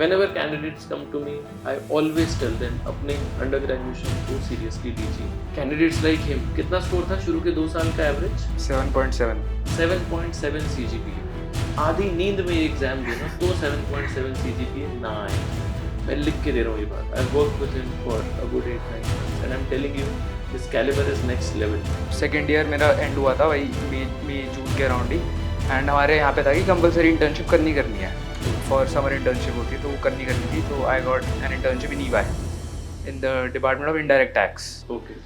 Whenever candidates come to me, I always tell them अपने under graduation को seriously लीजिए. Candidates like him, कितना score था शुरू के 2 साल का एवरेज? 7.7. 7.7 CGPA. आधी नींद में एग्जाम देना तो 7.7 CGPA ना आए. मैं लिख के दे रहा हूँ ये बात. I've worked with him for a good 8-9 months and I'm telling you his caliber is next level. Second year मेरा एंड हुआ था वही मई जून के अराउंड ही. एंड हमारे यहाँ पे था कि कंपलसरी इंटर्नशिप करनी है. फॉर समर इंटर्नशिप होती है तो वो करनी थी. तो I got an internship in EY in the department of indirect tax. Okay.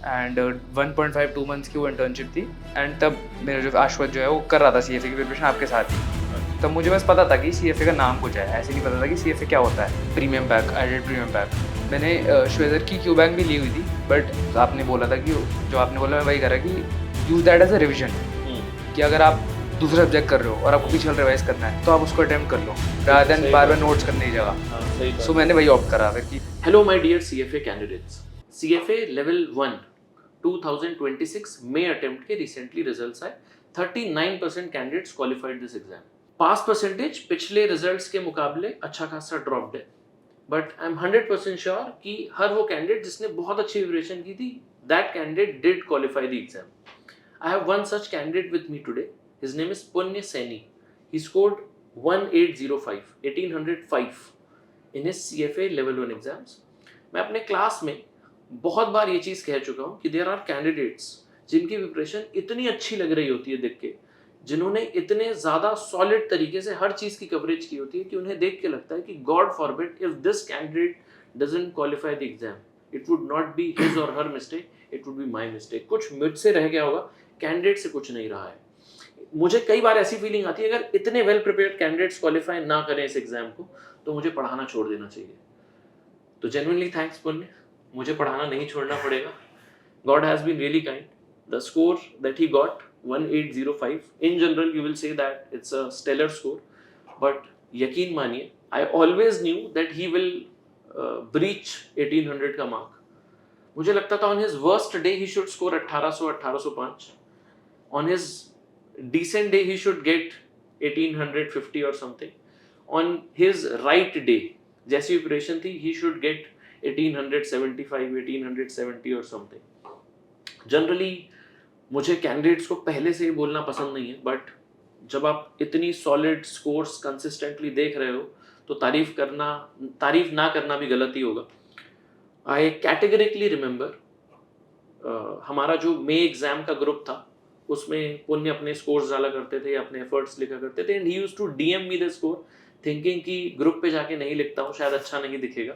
And 1.5-2 months की वो इंटर्नशिप थी. एंड तब मेरा जो आश्वत जो है वो कर रहा था CFA की प्रिपरेशन आपके साथ ही. तब मुझे बस पता था कि CFA का नाम कुछ है, ऐसे नहीं पता था कि CFA क्या होता है. Premium pack, added premium pack. मैंने श्वेजर की क्यू बैंक भी ली हुई थी. बट आपने बोला था कि जो आपने बोला मैं वही करा कि use that as a revision. कि अगर आप दूसरा सब्जेक्ट कर रहे हो और आपको पिछले रिवाइज करना है तो आप उसको अटेम्प्ट कर लो रादर देन बार बार नोट्स करने की जगह. सो मैंने वही ऑप्ट करा फिर कि Hello my dear CFA candidates. CFA level 1 2026 May attempt के recently results आए. 39% candidates qualified this exam. Pass percentage पिछले रिजल्ट्स के मुकाबले अच्छा खासा ड्रॉप्ड है. बट आई एम 100% श्योर कि हर वो कैंडिडेट जिसने बहुत अच्छी प्रिपरेशन की थी, that candidate did qualify the exam. I have one such candidate with me today. His name is Punya Saini. He scored 1805, 1805 in his CFA level 1 exams. मैं अपने class में बहुत बार ये चीज़ कह चुका हूँ कि देयर आर कैंडिडेट्स जिनकी प्रिपरेशन इतनी अच्छी लग रही होती है देख के, जिन्होंने इतने ज़्यादा सॉलिड तरीके से हर चीज़ की कवरेज की होती है कि उन्हें देख के लगता है कि God forbid if this candidate doesn't qualify the exam, it would not be his और her mistake, it would be my mistake. कुछ मुझसे रह गया होगा, कैंडिडेट से कुछ नहीं रहा है. मुझे कई बार ऐसी फीलिंग आती है अगर इतने वेल प्रिपेयर्ड कैंडिडेट्स क्वालिफाई ना करें इस एग्जाम को तो मुझे पढ़ाना छोड़ देना चाहिए. तो जेन्युइनली थैंक्स पुण्य, मुझे पढ़ाना नहीं छोड़ना पड़ेगा. God has been really kind. The score that he got 1805, in general you will say that it's a stellar score, but यकीन मानिए I always knew that he will breach 1800 का मार्क. मुझे लगता था on his worst day he should score 1800 1805. On his decent day he should get 1850 or something. On his right day जैसी preparation थी he should get 1875 1870 or something. Generally मुझे candidates को पहले से ही बोलना पसंद नहीं है, बट जब आप इतनी सॉलिड स्कोर्स कंसिस्टेंटली देख रहे हो तो तारीफ ना करना भी गलत ही होगा. आई कैटेगरिकली रिमेंबर हमारा जो मे एग्जाम का ग्रुप था उसमें पुण्य अपने स्कोर्स डाला करते थे, अपने एफर्ट्स लिखा करते थे, and he used to DM me the score thinking कि ग्रुप पे जाके नहीं लिखता हूँ शायद अच्छा नहीं दिखेगा,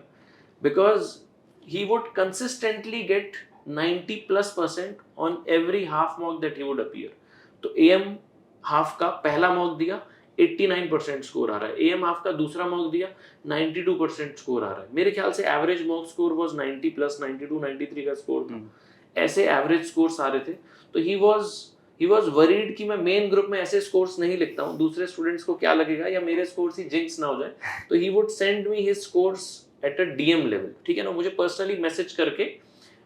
because he would consistently get 90+% on every half mock that he would appear. तो AM हाफ का पहला मॉक दिया 89% स्कोर आ रहा है, AM हाफ का दूसरा मॉक दिया 92% स्कोर आ रहा है. मेरे ख्याल से average mock score was 90 plus 92 93 का स्कोर था. ऐसे एवरेज स्कोर्स आ रहे थे. तो ही वाज वरीड कि मैं मेन ग्रुप में ऐसे स्कोर्स नहीं लिखता हूँ, दूसरे स्टूडेंट्स को क्या लगेगा या मेरे स्कोर्स ही जिंक्स ना हो जाए. तो he would send me his scores at a DM level. ठीक है ना, मुझे पर्सनली मैसेज करके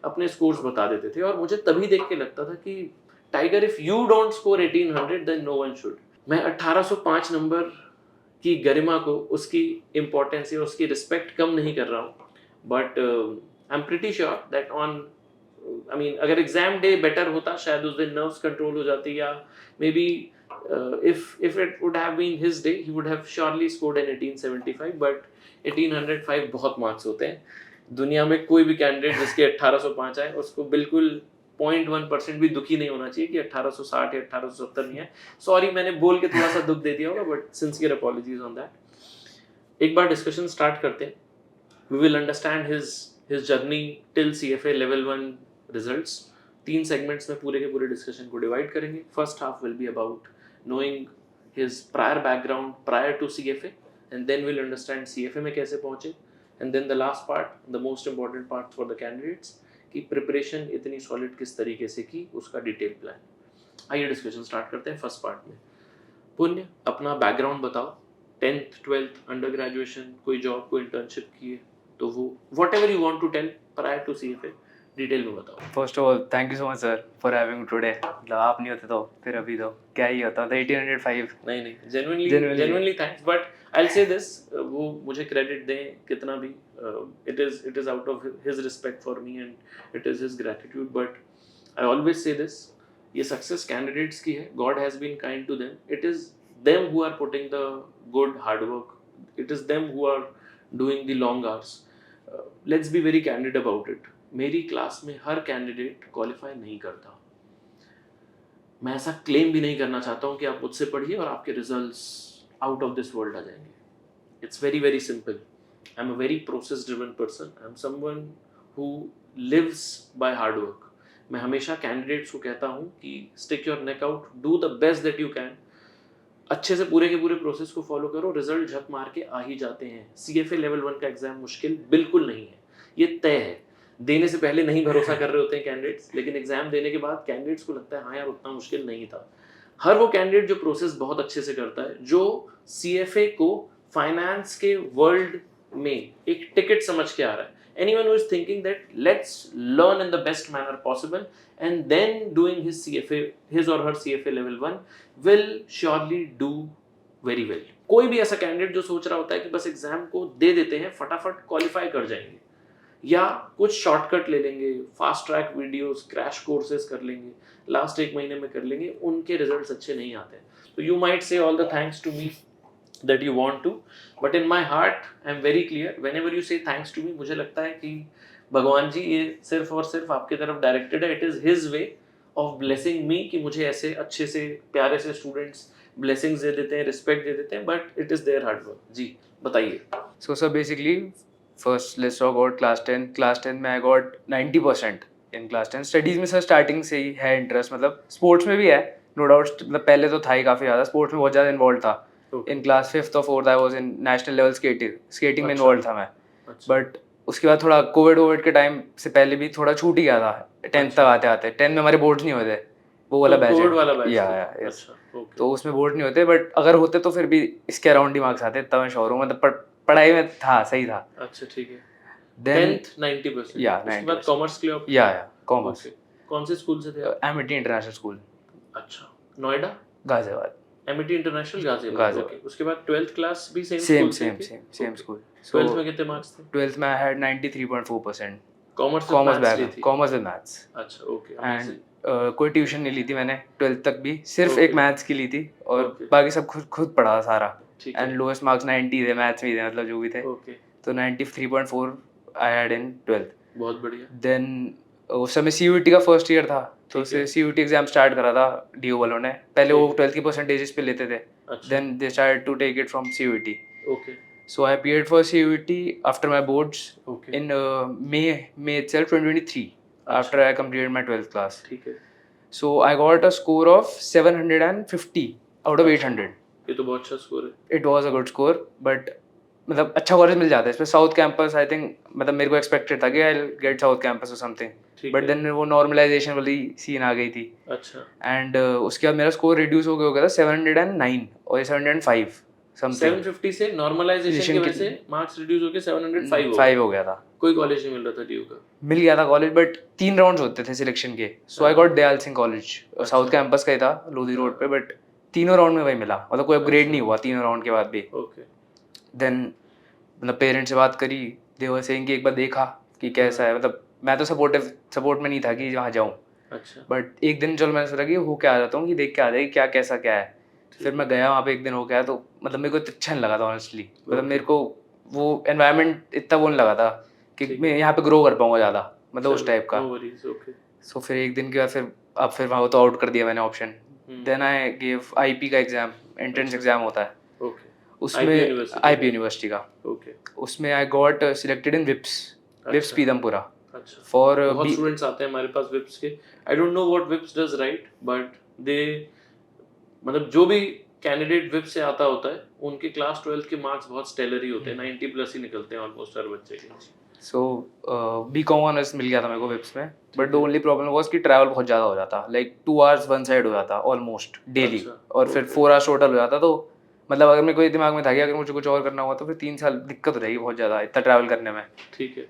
अपने स्कोर्स बता देते थे और मुझे तभी देख के लगता था कि tiger if you don't score 1800 then no one should. मैं 1805 नंबर की गरिमा को, उसकी इंपॉर्टेंस या उसकी रिस्पेक्ट कम नहीं कर रहा हूँ, but I am pretty sure that on I mean अगर एग्जाम डे बेटर होता शायद उस दिन नर्व्स कंट्रोल हो जाती, या may be if it would have been his day he would have surely scored an 1875, but 1805 बहुत मार्क्स होते हैं. दुनिया में कोई भी कैंडिडेट जिसके 1805 आए उसको बिल्कुल 0.1% भी दुखी नहीं होना चाहिए कि 1860 या 1870 नहीं है. सॉरी मैंने बोल के थोड़ा सा दुख दे दिया होगा, but sincere apologies on that. एक बार डिस्कशन स्टार्ट करते हैं. We will understand his journey till CFA level 1 results. 3 segments में पूरे के पूरे डिस्कशन को डिवाइड करेंगे. First half will be about knowing his prior background prior to CFA, and then we'll understand CFA में कैसे पहुंचे, and then the last part, the most important part for the candidates, कि preparation इतनी solid किस तरीके से की, उसका डिटेल प्लान. आइए डिस्कशन स्टार्ट करते हैं फर्स्ट पार्ट में. पुण्य अपना बैकग्राउंड बताओ. 10th 12th अंडर ग्रेजुएशन, कोई जॉब कोई इंटर्नशिप की है तो वो whatever you want to tell prior to CFA, detail में बताओ। First of all thank you so much sir for having today. मतलब आप नहीं होते तो फिर अभी तो क्या ही होता। 1805 नहीं genuinely thanks, but I will say this, वो मुझे क्रेडिट दें कितना भी, it is out of his respect for me and it is his gratitude, but I always say this, ये सक्सेस कैंडिडेट्स की है, God has been kind to them, it is them who are putting the good hard work, it is them who are doing the long hours. Let's be very candid about it, मेरी class में हर candidate qualify नहीं करता। मैं ऐसा claim भी नहीं करना चाहता हूँ कि आप मुझसे पढ़िए और आपके results out of this world आ जाएंगे। It's very very simple. I am a very process driven person, I am someone who lives by hard work. मैं हमेशा कैंडिडेट्स को कहता हूँ कि stick your neck out, do the best that you can, अच्छे से पूरे के पूरे प्रोसेस को फॉलो करो, रिजल्ट झक मार के आ ही जाते हैं। CFA लेवल 1 का एग्जाम मुश्किल बिल्कुल नहीं है, ये तय है। देने से पहले नहीं भरोसा कर रहे होते हैं कैंडिडेट्स, लेकिन एग्जाम देने के बाद कैंडिडेट्स को लगता है हाँ यार उतना मुश्किल नहीं था। हर वो कैंडिडेट जो प्रोसेस बहुत अच्छे से करता है, जो CFA को फाइनेंस के वर्ल्ड में एक टिकट समझ के आ रहा है, anyone who is thinking that let's learn in the best manner possible and then doing his or her CFA level 1 will surely do very well। कोई भी ऐसा कैंडिडेट जो सोच रहा होता है कि बस एग्जाम को दे देते हैं फटाफट क्वालिफाई कर जाएंगे, या कुछ शॉर्टकट ले लेंगे, fast track videos, crash courses कर लेंगे, लास्ट 1 महीने में कर लेंगे, उनके रिजल्ट्स अच्छे नहीं आते। तो you might say all the thanks to me that you want to, but in my heart I am very clear, whenever you say thanks to me, मुझे लगता है कि भगवान जी ये सिर्फ और सिर्फ आपके तरफ डायरेक्टेड है। It is his way of blessing me कि मुझे ऐसे अच्छे से प्यारे से स्टूडेंट्स ब्लेसिंग्स दे देते हैं, रिस्पेक्ट दे देते हैं, but it is their hard work. जी बताइए। So sir basically first let's talk about class 10 में I got 90% in class 10। Studies में सर स्टार्टिंग से ही है इंटरेस्ट, मतलब स्पोर्ट्स में भी है नो डाउट, मतलब पहले तो था ही काफ़ी ज़्यादा, स्पोर्ट्स में बहुत ज़्यादा इन्वॉल्व था। इन क्लास 5th और 4th I was in national level skating में इन्वॉल्व था मैं। बट उसके बाद थोड़ा कोविड के टाइम से पहले भी थोड़ा छूट ही गया था 10th तक आते आते। 10 में हमारे बोर्ड्स नहीं होते, वो वाला बैच है या यस, तो उसमें बोर्ड नहीं होते, बट अगर होते तो फिर भी इसके अराउंड ही मार्क्स आते, तब मैं श्योर हूँ, मतलब पढ़ाई में था सही था। अच्छा ठीक है। देन 10th 90%, या उसके बाद कॉमर्स के लिए या कॉमर्स। कौन से स्कूल से थे आप? Amity international school. अच्छा, Noida? Ghaziabad. Amity international Ghaziabad. Okay, उसके बाद 12th क्लास भी सेम स्कूल। 12th में कितने मार्क्स थे? 12th में I had 93.4%। Commerce with maths. अच्छा ओके। एंड कोई ट्यूशन नहीं ली थी मैंने 12th तक भी, सिर्फ एक मैथ्स की ली थी और बाकी सब खुद पढ़ा सारा। एंड लोएस्ट मार्क्स 90 थे मैथ्स में थे, मतलब जो भी थे। तो 93.4 आई हैड इन 12th। बहुत बढ़िया। देन उस समय CUET का फर्स्ट ईयर था, तो उसे CUET एग्जाम स्टार्ट करा था DO वालों ने। पहले वो 12th की परसेंटेजेस पे लेते थे, then they started to take it from CUET। Okay, so I appeared for CUET after my boards in May itself 2023 after I completed my 12th class। ठीक है। So I got a score of 750 out of 800। ये तो बहुत अच्छा score है। It was a good score, but मतलब अच्छा college मिल जाता है इसमें, साउथ कैंपस आई थिंक, मतलब मेरे को एक्सपेक्टेड था कि I will get south campus और समथिंग, बट देन वो नॉर्मलाइजेशन वाली सीन आ गई थी। अच्छा। एंड उसके बाद मेरा स्कोर रिड्यूस हो गया था 709 और 705 समथिंग। 750 से नॉर्मलाइजेशन की वजह से मार्क्स रिड्यूस होके 705 हो गया था। कोई कॉलेज नहीं मिल रहा था DU का? मिल गया था कॉलेज, बट 3 राउंड्स होते थे सिलेक्शन के। So I got Dayal Singh college, south campus का ही था लोधी रोड पे, बट तीनों राउंड में वही मिला, मतलब कोई अपग्रेड नहीं हुआ तीनों राउंड के बाद भी। ओके। देन मतलब पेरेंट्स से बात करी, दे वर सेइंग कि एक बार देखा कि कैसा है, मतलब मैं तो सपोर्ट में नहीं था कि वहाँ जाऊँ। अच्छा। बट एक दिन चलो मैंने सोचा कि हो के आ जाता हूँ कि देख के आ जाएगी क्या कैसा क्या है। फिर मैं गया वहाँ पे, एक दिन हो गया, तो मतलब मेरे को अच्छा नहीं लगा था ऑनेस्टली, मतलब मेरे को वो एनवायरनमेंट इतना वो नहीं लगा था कि मैं यहाँ पे ग्रो कर पाऊंगा ज़्यादा, मतलब उस टाइप का। सो फिर एक दिन के बाद फिर वहाँ तो आउट कर दिया मैंने option. Then I give IP का एग्जाम, एंट्रेंस एग्जाम होता है उसमें, IP यूनिवर्सिटी का। उसमें आई गॉट सिलेक्टेड इन विप्स पीदमपुरा। अच्छा। फॉर बहुत स्टूडेंट्स आते हैं हमारे पास विप्स के। I don't know what chips does right, but they मतलब जो भी कैंडिडेट विप्स से आता होता है उनके क्लास 12th के मार्क्स बहुत स्टेलर ही होते हैं, 90+ ही निकलते हैं ऑलमोस्ट हर बच्चे के। सो BCom ऑनर्स मिल गया था मेरे को विप्स में, but the only problem was कि ट्रैवल बहुत ज़्यादा हो जाता, लाइक 2 hours वन साइड हो जाता ऑलमोस्ट डेली। और फिर 4 hours टोटल हो जाता। तो मतलब अगर मेरे को ये दिमाग में था कि अगर मुझे कुछ और करना हुआ तो फिर 3 साल दिक्कत हो जाएगी बहुत ज़्यादा इतना ट्रैवल करने में। ठीक है।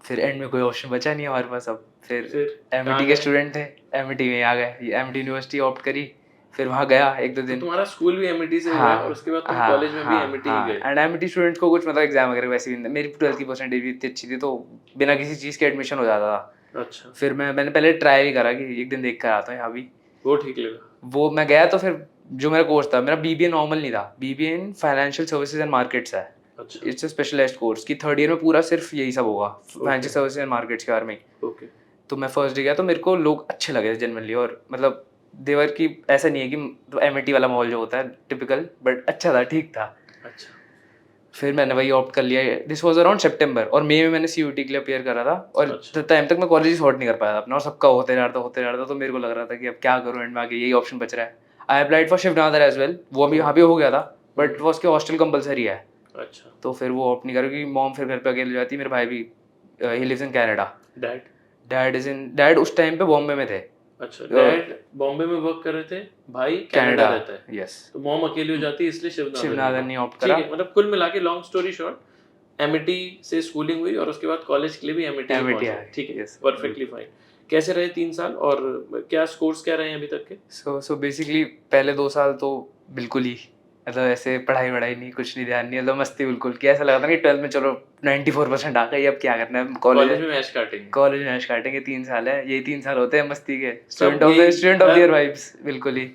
फिर एंड में कोई ऑप्शन बचा नहीं हमारे पास अब। फिर कहाँ एमिटी गए? के स्टूडेंट थे, एमिटी में आ गए, एमिटी यूनिवर्सिटी ऑप्ट करी। फिर वहाँ गया एक दो तो दिन। तुम्हारा स्कूल भी एमिटी से हुआ है और उसके बाद तुम कॉलेज में भी एमिटी ही गए। एंड एमिटी स्टूडेंट्स को कुछ मतलब एग्जाम वगैरह वैसे भी मेरी 12th की परसेंटेज भी इतनी अच्छी थी तो बिना किसी चीज़ के एडमिशन हो जाता था। अच्छा, फिर मैंने पहले ट्राई भी करा कि एक दिन देख कर आता हूँ यहाँ भी। वो ठीक लगा। वो मैं गया तो फिर जो मेरा कोर्स था, मेरा बीबीए नॉर्मल नहीं था, BBA in financial services and markets है। अच्छा, इट्स अ स्पेशलाइज्ड कोर्स कि थर्ड ईयर में पूरा सिर्फ यही सब होगा, financial Okay. Services and markets के बारे में ही। ओके, तो मैं फर्स्ट डे गया तो मेरे को लोग अच्छे लगे जनरली, और मतलब देवर की ऐसा नहीं है कि एमिटी वाला माहौल जो होता है टिपिकल, बट अच्छा था, ठीक था। अच्छा, फिर मैंने वही ऑप्ट कर लिया। दिस वाज अराउंड सितंबर, और मई में मैंने सीयूटी के लिए अपियर करा था, और अच्छा। टाइम तक मैं कॉलेज सॉर्ट नहीं कर पाया था अपना, और सबका होते जा रहा था। तो मेरे को लग रहा था कि अब क्या करूँ, एंड में आगे यही ऑप्शन बच रहा है। I applied for Shiv Nadar as well, वो भी यहाँ पे हो गया था, बट वो उसके हॉस्टल कंपलसरी है। अच्छा। तो फिर वो ऑप्ट नहीं करा, क्योंकि मॉम फिर घर पे अकेले जाती, मेरे भाई भी he lives in Canada. Dad? Dad उस टाइम पे बॉम्बे में थे। अच्छा, डैड बॉम्बे में वर्क कर रहे थे, भाई कनाडा रहता है। यस। तो मॉम अकेली हो जाती है इसलिए शिवनादर नहीं ऑप्ट ठीक करा। है, मतलब कुल मिला के लॉन्ग स्टोरी शॉर्ट, एमिटी से स्कूलिंग हुई और उसके बाद कॉलेज के लिए भी एमिटी में एमिटी पहुंचे। ठीक है, यस। Perfectly fine. कैसे रहे 3 साल और क्या स्कोर्स क्या रहे हैं अभी तक के? सो बेसिकली पहले 2 साल तो बिल्कुल ही मतलब ऐसे पढ़ाई वढ़ाई नहीं, कुछ नहीं, ध्यान नहीं, मतलब मस्ती बिल्कुल, कि ऐसा लगा था कि 12th में चलो 94% आ गई, अब क्या करना है, कॉलेज में मैच काटेंगे। कॉलेज में ऐश काटेंगे। 3 साल है, यही 3 साल होते हैं मस्ती के, सब student of the her- year vibes बिल्कुल ही।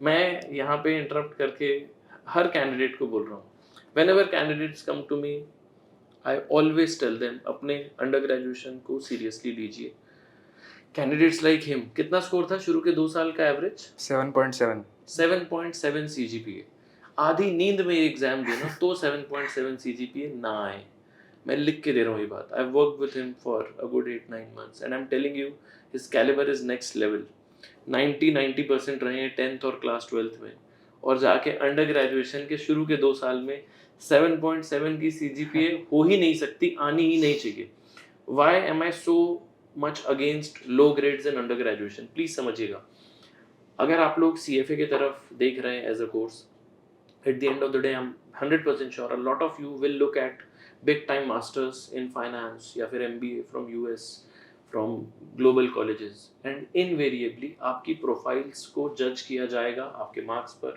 मैं यहाँ पे इंटरप्ट करके हर कैंडिडेट को बोल रहा हूँ, whenever candidates come to me, I always tell them अपने अंडर ग्रेजुएशन को सीरियसली लीजिए। कैंडिडेट्स लाइक हिम, कितना स्कोर था शुरू के 2 साल का एवरेज? 7.7। 7.7 CGPA। आधी नींद में एग्जाम देना तो 7.7 CGPA ना आए। मैं लिख के दे रहा हूँ ये बात। I work with him for a good 8-9 months and I am telling you his calibre is next level. 90% रहे हैं 10th और क्लास 12th में, और जाके अंडर ग्रेजुएशन के शुरू के 2 साल में 7.7 की CGPA हो ही नहीं सकती, आनी ही नहीं चाहिए। Why am I so much against low grades in under graduation? Please समझिएगा। अगर आप लोग CFA की तरफ देख रहे हैं as a course, at the end of the day I'm 100% sure a lot of you will look at big time masters in finance या फिर MBA from US, from global colleges, and invariably आपकी profiles को जज किया जाएगा आपके marks पर,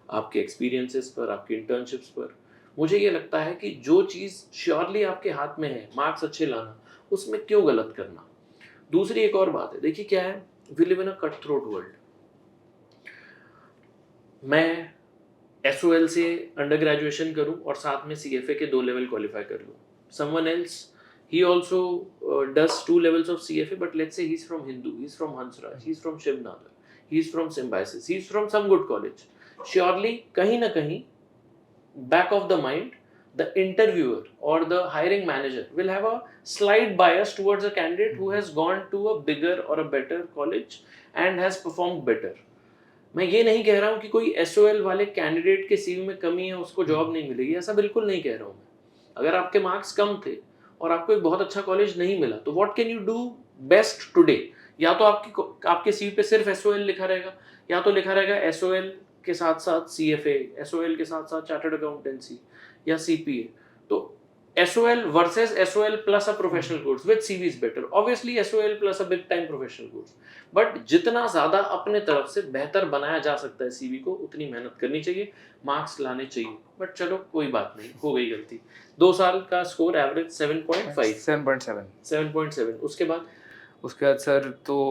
आपके एक्सपीरियंसेस पर, आपके इंटर्नशिप्स पर। मुझे ये लगता है कि जो चीज़ श्योरली आपके हाथ में है, मार्क्स अच्छे लाना, उसमें क्यों गलत करना। दूसरी एक और बात है, देखिए क्या है, we live in a cut throat world. मैं SOL से अंडर ग्रेजुएशन करूं और साथ में CFA के 2 लेवल क्वालिफाई कर लूं। Someone else, he also does 2 levels of CFA, but let's say he's from Hindu, he's from Hansraj, he's from Shiv Nadar, he's from Symbiosis, he's from some good college. Surely कहीं ना कहीं back of the mind, the interviewer or the hiring manager will have a slight bias towards a candidate who has gone to a bigger or a better college and has performed better. मैं ये नहीं कह रहा हूँ कि कोई SOL वाले candidate के CV में कमी है, उसको जॉब नहीं मिलेगी, ऐसा बिल्कुल नहीं कह रहा हूँ मैं। अगर आपके मार्क्स कम थे और आपको एक बहुत अच्छा कॉलेज नहीं मिला तो what can you do best today? या तो आपके CV पे सिर्फ SOL लिखा रहेगा, या तो लिखा रहेगा SOL के साथ साथ CFA, SOL के साथ साथ चार्टर्ड अकाउंटेंसी या CPA। तो SOL versus SOL plus a professional course, which CV is better? Obviously SOL plus a big time professional course, but जितना ज़्यादा अपने तरफ से बेहतर बनाया जा सकता है CV को, उतनी मेहनत करनी चाहिए, मार्क्स लाने चाहिए। बट चलो कोई बात नहीं, हो गई गलती। 2 साल का स्कोर एवरेज 7.5, 7.7। उसके बाद सर तो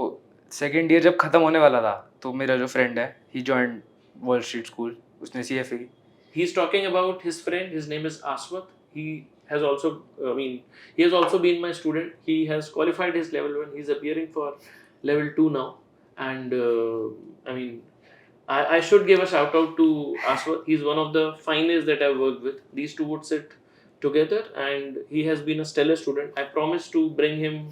सेकेंड ईयर जब खत्म होने वाला था तो मेरा जो फ्रेंड है, ही जॉइंड वॉल स्ट्रीट स्कूल, उसने CFA की। he is talking about his friend, his name is Aswath. He has also, he has also been my student. He has qualified his level 1, he's appearing for level 2 now, and I should give a shout out to Aswath. He's one of the finest that I've worked with. These two would sit together and he has been a stellar student. I promise to bring him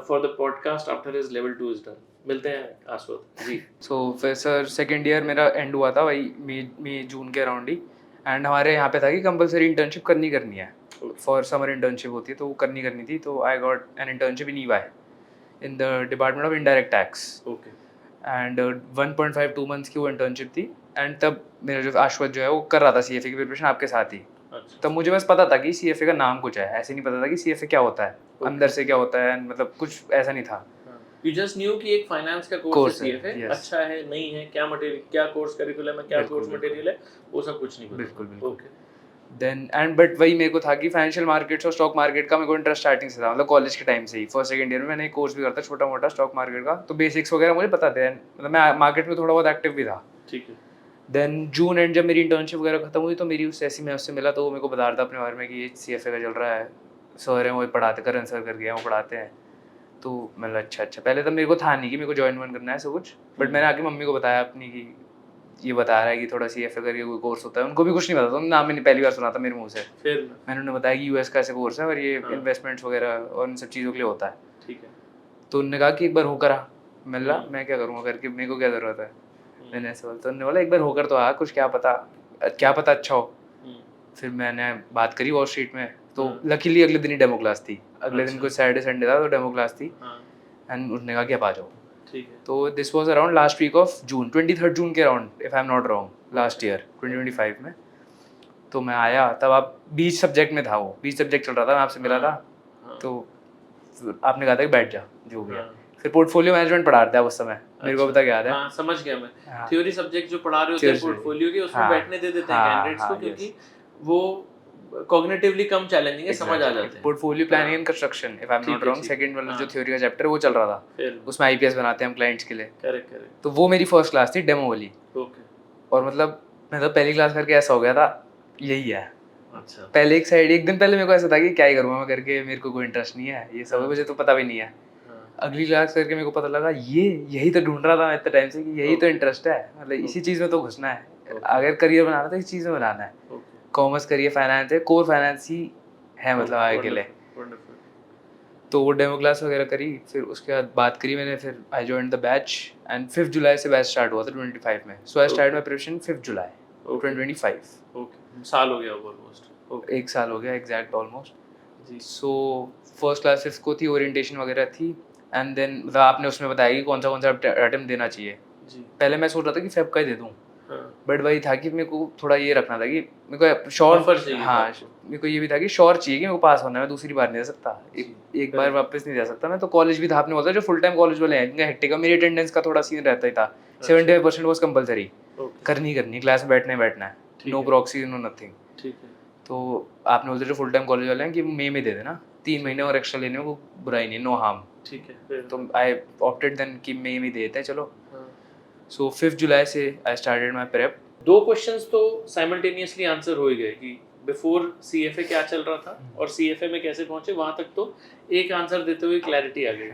for the podcast after his level 2 is done. मिलते हैं आस्वत जी। सो फिर sir second year मेरा and हुआ था वही मई जून के around he, and हमारे यहाँ पे था कि कंपलसरी इंटर्नशिप करनी है, फॉर समर इंटर्नशिप होती है तो वो करनी थी। तो I got an internship in EY in the department of indirect tax. Okay. And 1.5-2 months की वो इंटर्नशिप थी, एंड तब मेरा जो आश्वत जो है वो कर रहा था CFA की प्रिपरेशन आपके साथ ही। अच्छा तब मुझे बस पता था कि CFA का नाम कुछ है, ऐसे नहीं पता था कि CFA क्या होता है, अंदर से क्या होता है, मतलब कुछ ऐसा नहीं था। यू जस्ट न्यू कि एक फाइनेंस का कोर्स कोर्स है है, CFA, yes. अच्छा है नहीं है, क्या मटेरियल, क्या कोर्स करिकुलम है, क्या बिल्कुल, कोर्स बिल्कुल। मटेरियल है, वो सब कुछ नहीं पता। बिल्कुल, बिल्कुल। ओके देन एंड बट वही मेरे को था कि फाइनेंशियल मार्केट्स और स्टॉक मार्केट का मेरे को इंटरेस्ट स्टार्टिंग से था, मतलब कॉलेज के टाइम से ही फर्स्ट सेकंड ईयर में मैंने एक कोर्स भी करता छोटा मोटा स्टॉक मार्केट का, तो बेसिक्स वगैरह मुझे पता थे, मतलब मैं मार्केट में थोड़ा बहुत एक्टिव भी था। ठीक है। देन जून एंड जब मेरी इंटर्नशिप वगैरह खत्म हुई तो मेरी उस ऐसी मैं उससे मिला, तो वो मेरे को बता रहा था अपने बारे में कि ये CFA का चल रहा है, सर हैं वो पढ़ाते, करण सर करके हैं वो पढ़ाते हैं। तो मैं अच्छा अच्छा, पहले तो मेरे को था नहीं कि मेरे को ज्वाइन वन करना है सब कुछ, बट मैंने आके मम्मी को बताया अपनी कि ये बता रहा है कि थोड़ा CFA करके कोई कोर्स होता है, उनको भी कुछ नहीं पता था, नाम मैंने पहली बार सुना था मेरे मुंह से। फिर मैंने उन्हें बताया कि US का ऐसे कोर्स है और ये हाँ। इन्वेस्टमेंट्स वगैरह और इन सब चीज़ों के लिए होता है। ठीक है। तो उन्होंने कहा कि एक बार होकर आ। मैं बोला मैं क्या करूँगा करके, मेरे को क्या ज़रूरत है, मैंने ऐसे बोला। तो उन्होंने बोला एक बार होकर तो आ, कुछ क्या पता अच्छा हो। फिर मैंने बात करी वॉल स्ट्रीट में, तो लकीली अगले दिन ही डेमो क्लास थी, अगले दिन कुछ सैटरडे संडे था तो डेमो क्लास थी, एंड उन्होंने कहा कि आप आ जाओ। ठीक है। तो this was around last week of June, 23 जून के around if I am not wrong, last year 2025 में। तो मैं आया तब आप बीच सब्जेक्ट में था, वो बीच सब्जेक्ट चल रहा था, मैं आपसे मिला था। तो आपने कहा था कि बैठ जा, जो भी है। फिर पोर्टफोलियो मैनेजमेंट पढ़ा रहे थे आप उस समय, मेरे को पता क्या याद है। हाँ समझ गया मैं। हाँ। थ्योरी सब्जेक्ट जो पढ़ा रहे होते हैं पोर्टफोलियो के, उसमें हाँ, बैठने दे देते हैं हाँ, कैंडिडेट्स को, हाँ, क्योंकि वो कॉग्निटिवली कम चैलेंजिंग है, समझ आ जाते हैं। Portfolio planning and construction if I am not wrong, second वाला जो थ्योरी का चैप्टर वो चल रहा था, फिर उसमें IPS बनाते हैं हम क्लाइंट्स के लिए। Correct correct. तो वो मेरी फर्स्ट क्लास थी, डेमो वाली। ओके। और मतलब मैं तो पहली क्लास करके ऐसा हो गया था, यही है। अच्छा। पहले एक साइड, एक दिन पहले मेरे को ऐसा था कि क्या ही करूँगा मैं करके, मेरे को कोई इंटरेस्ट नहीं है ये सब, मुझे तो पता भी नहीं है। अगली क्लास करके मेरे को पता लगा यही तो ढूंढ रहा था मैं इतने टाइम से, कि यही तो इंटरेस्ट है, मतलब इसी चीज़ में तो घुसना है, अगर करियर बनाना तो इस चीज़ में बनाना है। कॉमर्स करिए, फाइनेंस है, कोर फाइनेंस ही है मतलब आगे के लिए। तो वो डेमो क्लास वगैरह करी, फिर उसके बाद बात करी मैंने, फिर I joined the batch and 5 जुलाई से बैच स्टार्ट हुआ था 25 में। So I start my preparation 5 July 2025। Okay, साल हो गया ऑलमोस्ट। एक साल हो गया एग्जैक्ट ऑलमोस्ट जी। सो फर्स्ट क्लास 5 को थी, ओरिएंटेशन वगैरह थी, एंड देन मतलब आपने उसमें बताया कि कौन सा अटेम्प्ट देना चाहिए। जी। पहले मैं सोच रहा था कि फेब का ही दे दूँ, हाँ। बट वही था कि मेरे को थोड़ा ये रखना था कि मेरे को श्योर, हाँ मेरे को ये भी था कि श्योर चाहिए कि मेरे को पास होना है, मैं दूसरी बार नहीं दे सकता, एक बार वापस नहीं दे सकता मैं। तो कॉलेज भी था, आपने बोला जो फुल टाइम कॉलेज वाले हैं जिनका हेक्टिक है, मेरी अटेंडेंस का थोड़ा सीन रहता ही था, 75% वॉज कंपलसरी, करनी क्लास में बैठना है, नो प्रॉक्सी नो नथिंग। ठीक है। तो आपने बोलते जो फुल टाइम कॉलेज वाले हैं कि मई में दे देना, 3 महीने और एक्स्ट्रा लेने में को बुराई नहीं, नो हार्म। ठीक है। तो आई ऑप्टेड देन कि मई में दे देते हैं चलो। सो 5 जुलाई से I started my prep. 2 questions तो साइमल्टेनियसली आंसर हो ही गए कि बिफोर CFA क्या चल रहा था और CFA में कैसे पहुंचे, वहां तक तो एक आंसर देते हुए क्लैरिटी आ गई।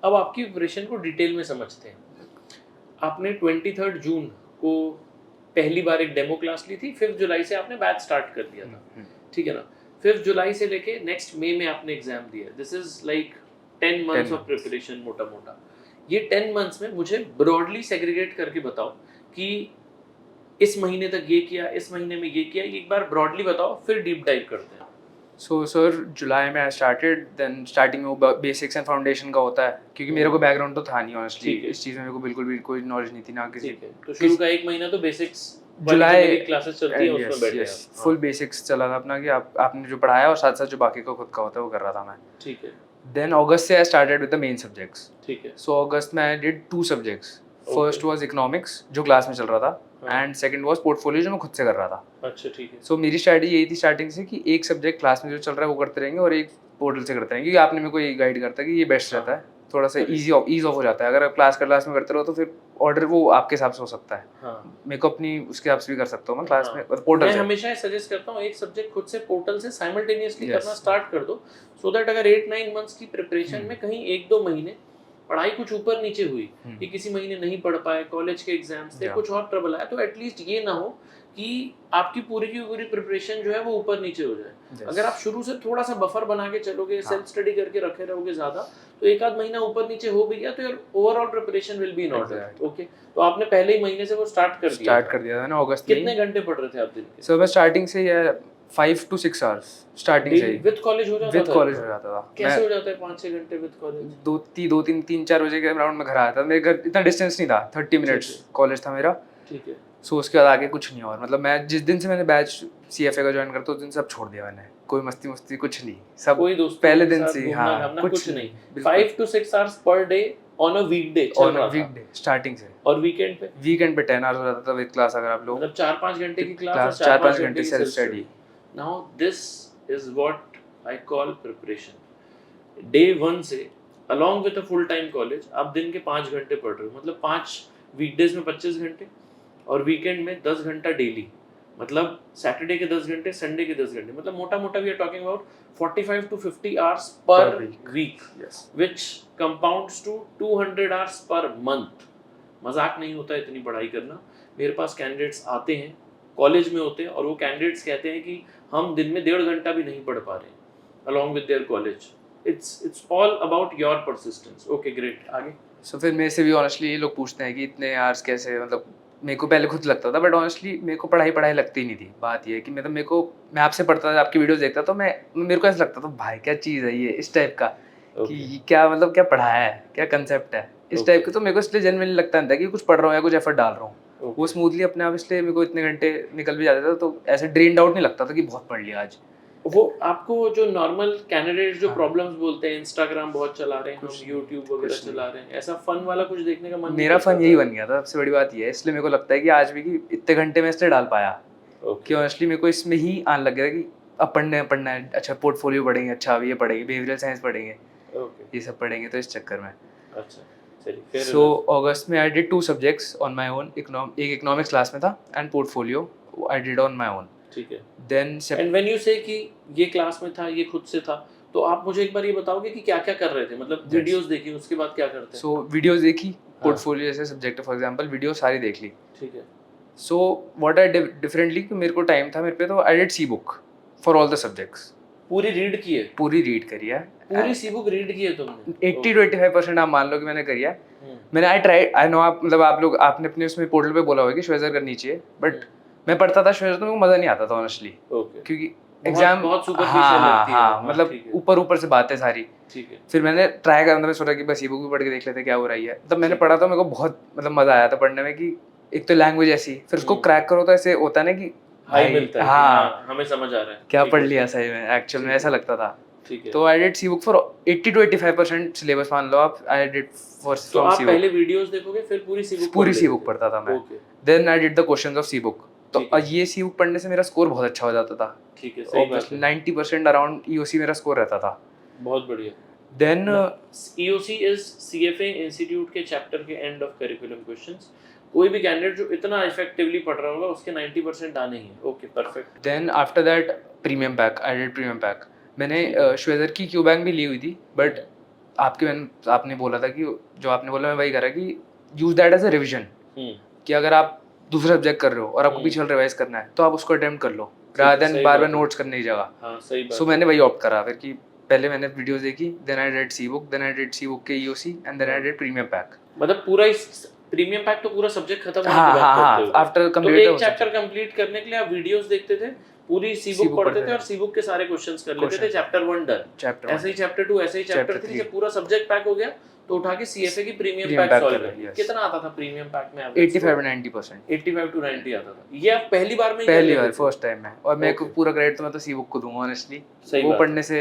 अब आपकी प्रिपरेशन को डिटेल में समझते हैं। आपने 23 जून को पहली बार एक डेमो क्लास ली थी, 5 जुलाई से आपने बैच स्टार्ट कर दिया था, ठीक है ना। 5 जुलाई से लेके नेक्स्ट मई में आपने एग्जाम दिया। This is like 10 months of preparation मोटा मोटा। ये 10 मंथ्स में मुझे ब्रॉडली सेग्रीगेट करके बताओ कि इस महीने तक ये किया, इस महीने में ये किया, एक बार ब्रॉडली बताओ, फिर डीप डाइव करते हैं। सो सर जुलाई में आई स्टार्टेड, देन स्टार्टिंग में वो बेसिक्स एंड फाउंडेशन का होता है, क्योंकि मेरे को बैकग्राउंड तो था नहीं ऑनेस्टली, इस चीज़ में मेरे को बिल्कुल भी कोई नॉलेज नहीं थी ना किसी। तो शुरू का एक महीना तो बेसिक्स जुलाई क्लासेस चलती है, उसमें बैठे हैं फुल बेसिक्स चला था अपना, कि आपने जो पढ़ाया और साथ साथ जो बाकी का खुद का होता है वो कर रहा था मैं। ठीक है। देन अगस्त से I started with the main subjects. ठीक है। सो अगस्त में I did 2 subjects. First was economics जो क्लास में चल रहा था, एंड सेकंड वाज पोर्टफोलियो जो मैं खुद से कर रहा था। अच्छा ठीक है। सो मेरी स्ट्रैटेजी यही थी स्टार्टिंग से कि एक सब्जेक्ट क्लास में जो चल रहा है वो करते रहेंगे और एक पोर्टल से करते रहेंगे, क्योंकि आपने मेरे को ये गाइड करता है कि ये बेस्ट रहता है, थोड़ा सा ईज ऑफ हो जाता है। अगर आप क्लास में करते रहो तो फिर ऑर्डर वो आपके हिसाब से हो सकता है। मेरे को अपनी उसके हिसाब से भी कर सकता हूँ मैं क्लास में पोर्टल से। मैं हमेशा सजेस्ट करता हूँ एक सब्जेक्ट खुद से पोर्टल से साइमल्टेनियसली करना स्टार्ट कर दो, सो दैट अगर 8-9 मंथ्स की प्रिपरेशन में कहीं 1-2 महीने पढ़ाई कुछ ऊपर नीचे हुई कि किसी महीने नहीं पढ़ पाए, कॉलेज के एग्जाम्स थे, कुछ और ट्रबल आया, तो एटलीस्ट ये ना हो कि आपकी पूरी की पूरी प्रिपरेशन जो है वो ऊपर नीचे हो जाए। अगर आप शुरू से थोड़ा सा बफर बना के चलोगे, सेल्फ स्टडी करके रखे रहोगे ज्यादा, तो एक आध महीना ऊपर नीचे हो भी गया तो your overall preparation will be in order. Okay, तो आपने पहले ही महीने से वो स्टार्ट कर दिया था ना अगस्त में। कितने घंटे पढ़ रहे थे आप दिन के? सर मैं स्टार्टिंग से ये 5 to 6 hours स्टार्टिंग से ही विद कॉलेज हो जाता था। विद कॉलेज हो जाता था। कैसे हो जाता है 5-6 घंटे विद कॉलेज? 3-4 बजे के अराउंड में घर आया था। मेरे घर इतना डिस्टेंस नहीं था, 30 मिनट्स कॉलेज था मेरा। ठीक है। सो उसके बाद आगे कुछ नहीं और मतलब मैं जिस दिन से मैंने बैच CFA का ज्वाइन करता उस दिन सब छोड़ दिया मैंने, कोई मस्ती मस्ती कुछ नहीं, सब कोई दोस्तों पहले के दिन साथ से ही, घूमना हाँ घामना कुछ नहीं, बिल्कुल। 5 to 6 hours per day on a weekday चल ऑन रहा था, वीकडे स्टार्टिंग से, और वीकेंड पे 10 आवर्स हो जाता था विद क्लास अगर आप लोग, मतलब 4-5 घंटे की क्लास और 4-5 4-5 घंटे की self self study. Study. Now this is what I call preparation. Day 1 से along with a full time college आप दिन के 5 घंटे पढ़ रहे हो, मतलब 5 वीकडेज में 25 घंटे और वीकेंड में 10 घंटा डेली, मतलब सैटरडे के 10 घंटे, संडे के 10 घंटे, मतलब मोटा मोटा we are talking about 45 to 50 hours per week, which compounds to 200 hours per month. मजाक नहीं होता इतनी पढ़ाई करना। मेरे पास कैंडिडेट्स आते हैं, कॉलेज में होते हैं, और वो कैंडिडेट्स कहते हैं कि हम दिन में 1.5 घंटा भी नहीं पढ़ पा रहे along with their college। it's all about your persistence। okay great, आगे। सो फिर मेरे से भी ऑनेस्टली ये लोग पूछते हैं कि इतने आवर्स कैसे, मतलब मेरे को पहले खुद लगता था, बट ऑनेस्टली मेरे को पढ़ाई लगती नहीं थी। बात ये है कि मतलब मैं आपसे पढ़ता था, आपकी वीडियोस देखता, तो मेरे को ऐसा लगता था भाई क्या चीज़ है ये, इस टाइप का कि ये क्या मतलब क्या पढ़ाया है, क्या कंसेप्ट है, इस टाइप का। तो मेरे को इसलिए जनरली लगता नहीं था कि कुछ पढ़ रहा हूँ या कुछ एफर्ट डाल रहा हूँ, वो स्मूथली अपने आप, इसलिए मेरे को इतने घंटे निकल भी जाते थे, तो ऐसे ड्रेन्ड आउट नहीं लगता था कि बहुत पढ़ लिया आज। वो आपको जो नॉर्मल कैंडिडेट जो हाँ। प्रॉब्लम्स बोलते हैं, इंस्टाग्राम बहुत चला रहे हैं, हम यूट्यूब वगैरह चला रहे हैं, ऐसा फन वाला कुछ देखने का मन नहीं मेरा करता फन यही बन गया था, सबसे बड़ी बात ये है। इसलिए मेरे को लगता है कि आज भी कि इतने घंटे में इसलिए डाल पाया कि ऑनेस्टली मेरे को इसमें ही आने लग गया कि अब पढ़ना है, अच्छा पोर्टफोलियो पढ़ेंगे, अच्छा अब ये पढ़ेंगे, बिहेवियरल साइंस पढ़ेंगे, ये सब पढ़ेंगे, तो इस चक्कर में। अच्छा, सो अगस्त में I did 2 subjects on my own. एक इकोनॉमिक्स क्लास में था and portfolio I did on my own. ठीक है। देन एंड व्हेन यू से कि ये क्लास में था, ये खुद से था, तो आप मुझे एक बार ये बताओगे कि क्या क्या कर रहे थे, मतलब वीडियोस देखी, उसके बाद क्या करते हैं? सो वीडियोस देखी, पोर्टफोलियो जैसे सब्जेक्ट फॉर एग्जांपल, वीडियो सारी देख ली। ठीक है। So what I did differently, कि मेरे को टाइम था मेरे पे, तो I did C book for all the subjects. पूरी रीड की है? पूरी रीड करी है, पूरी सी बुक रीड की है तुमने? 80-25% आप मान लो कि मैंने करी है। मैंने आई नो आप मतलब आप लोग आपने अपने उसमें पोर्टल पे बोला होगा कि श्वेजर करनी चाहिए, बट मैं पढ़ता था श्वेजर तो मेरे को मज़ा नहीं आता था ऑनेस्टली, क्योंकि एग्जाम बहुत सुपरफिशियल लगती है। हाँ मतलब ऊपर से बातें सारी। ठीक है। फिर मैंने ट्राई करा, मैंने सोचा कि बस ये बुक भी पढ़ के देख लेते क्या हो रही है। तब मैंने पढ़ा तो मेरे को बहुत मतलब मज़ा आया था पढ़ने में, कि एक तो लैंग्वेज ऐसी, फिर उसको क्रैक करो तो ऐसे होता ना कि हाई मिलता है, हाँ हमें समझ आ रहा है क्या पढ़ लिया सही में, एक्चुअल में ऐसा लगता था। ठीक है। तो I did C book for 80-85% syllabus मान लो आप, आई डिड फॉर तो आप पहले वीडियोस देखोगे फिर पूरी सी बुक पढ़ता था मैं। Then I did the questions of C book. तो ये सी बुक पढ़ने से मेरा स्कोर बहुत अच्छा हो जाता था। ठीक है, सही बात है। 90% अराउंड ईओसी मेरा स्कोर रहता था। बहुत बढ़िया। Then EOC is CFA institute के चैप्टर के एंड ऑफ करिकुलम क्वेश्चंस। कोई भी कैंडिडेट जो इतना इफेक्टिवली पढ़ रहा होगा उसके 90% आने ही है। Okay perfect. Then after that premium pack, I did premium pack. मैंने श्वेजर की क्यू बैंक भी ली हुई थी, बट आपने बोला था कि जो आपने बोला मैं वही करा कि use that as a revision, कि अगर आप दूसरा सब्जेक्ट कर रहे हो और आपको पीछे रिवाइज करना है तो आप उसको अटेम्प्ट कर लो, रादर देन बार बार नोट्स करने की जगह। हाँ सही बात। सो मैंने वही ऑप्ट करा फिर कि पहले मैंने वीडियोस देखी, then I did C book, then I did C book के EOC and then I did premium pack. मतलब पूरा इस प्रीमियम पैक तो पूरा सब्जेक्ट खत्म होने हाँ के बाद करते हो। आफ्टर तो कंप्लीट एक चैप्टर कंप्लीट करने के लिए आप वीडियोस देखते थे, पूरी सी बुक पढ़ते थे और सी बुक के सारे क्वेश्चंस कर लेते थे। चैप्टर 1 डन, ऐसे ही चैप्टर 2, ऐसे ही चैप्टर 3, जब पूरा सब्जेक्ट पैक हो गया तो उठा के सीएफए की प्रीमियम पैक सॉल्व कर लिया। कितना आता था प्रीमियम पैक में? 85-90%, 85 to 90 आता था। ये आप पहली बार में पहली बार फर्स्ट टाइम में। और मैं को पूरा क्रेडिट तो मैं तो सी बुक को दूंगा ऑनेस्टली। वो पढ़ने से